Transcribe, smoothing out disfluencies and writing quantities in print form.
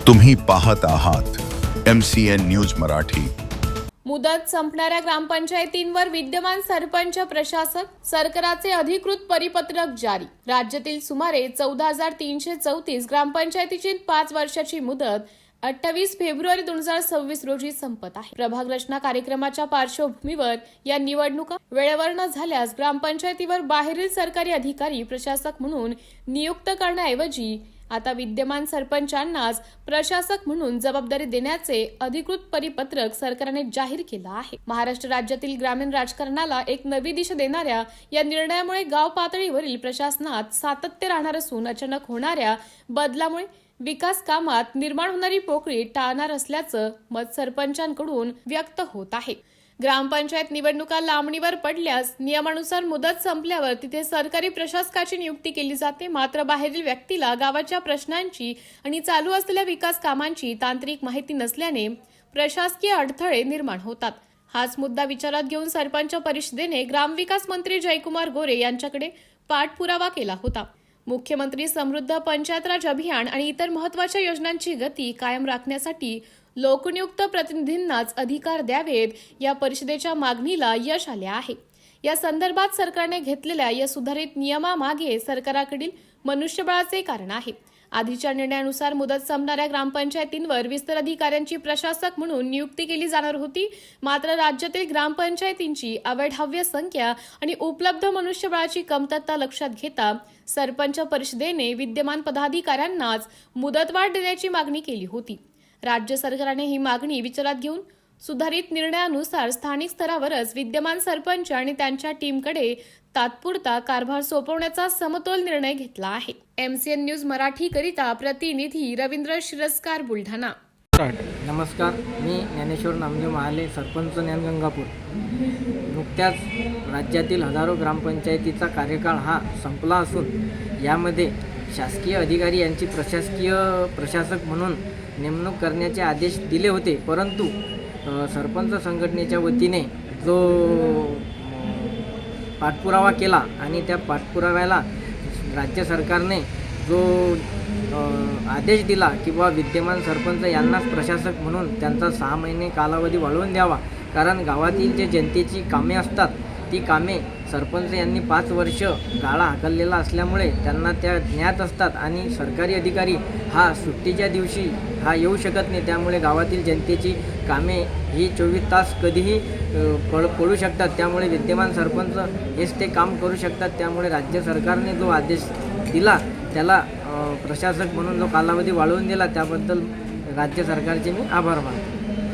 तुम्ही पाहत आहात MCN न्यूज मराठी। मुदत संपणाऱ्या ग्रामपंचायतींवर विद्यमान सरपंच प्रशासक सरकाराचे अधिकृत परिपत्रक जारी। राज्यातील सुमारे 14,334 ग्रामपंचायतीची 5 वर्षाची मुदत 28 फेब्रुवारी 2026 रोजी संपत आहे। प्रभाग रचना कार्यक्रमाच्या पार्श्वभूमीवर या निवडणुका वेळेवर न झाल्यास ग्रामपंचायतीवर बाहेरील सरकारी अधिकारी प्रशासक म्हणून नियुक्त करण्याऐवजी आता विद्यमान सरपंचांनाच प्रशासक म्हणून जबाबदारी देण्याचे अधिकृत परिपत्रक सरकारने जाहीर केलं आहे। महाराष्ट्र राज्यातील ग्रामीण राजकारणाला एक नवी दिशा देणाऱ्या या निर्णयामुळे गाव पातळीवरील प्रशासनात सातत्य राहणार असून अचानक होणाऱ्या बदलामुळे विकास कामात निर्माण होणारी पोकळी टाळणार असल्याचं मत सरपंचांकडून व्यक्त होत आहे। ग्रामपंचायत निवडणुका लांबणीवर पडल्यास नियमानुसार मुदत संपल्यावर तिथे सरकारी प्रशासकाची नियुक्ती केली जाते। मात्र बाहेरील व्यक्तीला गावाच्या प्रश्नांची आणि चालू असलेल्या विकास कामांची तांत्रिक माहिती नसल्याने प्रशासकीय अडथळे निर्माण होतात। हाच मुद्दा विचारात घेऊन सरपंच परिषदेने ग्रामविकास मंत्री जयकुमार गोरे यांच्याकडे पाठपुरावा केला होता। मुख्यमंत्री समृद्ध पंचायत राज अभियान आणि इतर महत्त्वाच्या योजनांची गती कायम राखण्यासाठी लोकनियुक्त प्रतिनिधींनाच अधिकार द्यावेत या परिषदेच्या मागणीला यश आले आहे। या संदर्भात सरकारने घेतलेल्या या सुधारित नियमामागे सरकाराकडील मनुष्यबळाचे कारण आहे। आधीच्या निर्णयानुसार मुदत संपणाऱ्या ग्रामपंचायतींवर विस्तार अधिकाऱ्यांची प्रशासक म्हणून नियुक्ती केली जाणार होती। मात्र राज्यातील ग्रामपंचायतींची अवाढव्य संख्या आणि उपलब्ध मनुष्यबळाची कमतरता लक्षात घेता सरपंच परिषदेने विद्यमान पदाधिकाऱ्यांनाच मुदतवाढ देण्याची मागणी केली होती। राज्य सरकारने ही मागणी विचारात घेऊन सुधारित निर्णयानुसार स्थानिक स्तरावरच विद्यमान सरपंच आणि त्यांच्या टीमकडे तात्पुरता कारभार सोपवण्याचा समतोल निर्णय घेतला आहे। MCN न्यूज मराठी करिता प्रतिनिधी रवींद्र शिरस्कार, बुलढाणा। नमस्कार, मी ज्ञानेश्वर नामदेव महाले, सरपंच ज्ञानगंगापूर। नुकत्याच राज्यातील हजारो ग्रामपंचायतीचा कार्यकाळ हा संपला असून यामध्ये शासकीय अधिकारी यांची प्रशासक म्हणून नेमणूक करण्याचे आदेश दिले होते, परंतु सरपंच संघटनेच्या वतीने जो पाठपुरावा केला आणि त्या पाठपुराव्याला राज्य सरकारने जो आदेश दिला की बा विद्यमान सरपंच यांनाच प्रशासक म्हणून त्यांचा 6 महिने कालावधी वाढवून द्यावा, कारण गावातील जे जनतेची कामे असतात ती कामे सरपंच यांनी 5 वर्ष गाळा हाकललेला असल्यामुळे त्यांना त्या ज्ञात असतात आणि सरकारी अधिकारी हा सुट्टीच्या दिवशी हा येऊ शकत नाही। त्यामुळे गावातील जनतेची कामे ही 24 तास कधीही पडू शकतात। त्यामुळे विद्यमान सरपंच हेच ते काम करू शकतात। त्यामुळे राज्य सरकारने जो आदेश दिला त्याला प्रशासक म्हणून जो कालावधी वाढवून दिला त्याबद्दल राज्य सरकारचे मी आभार मानतो।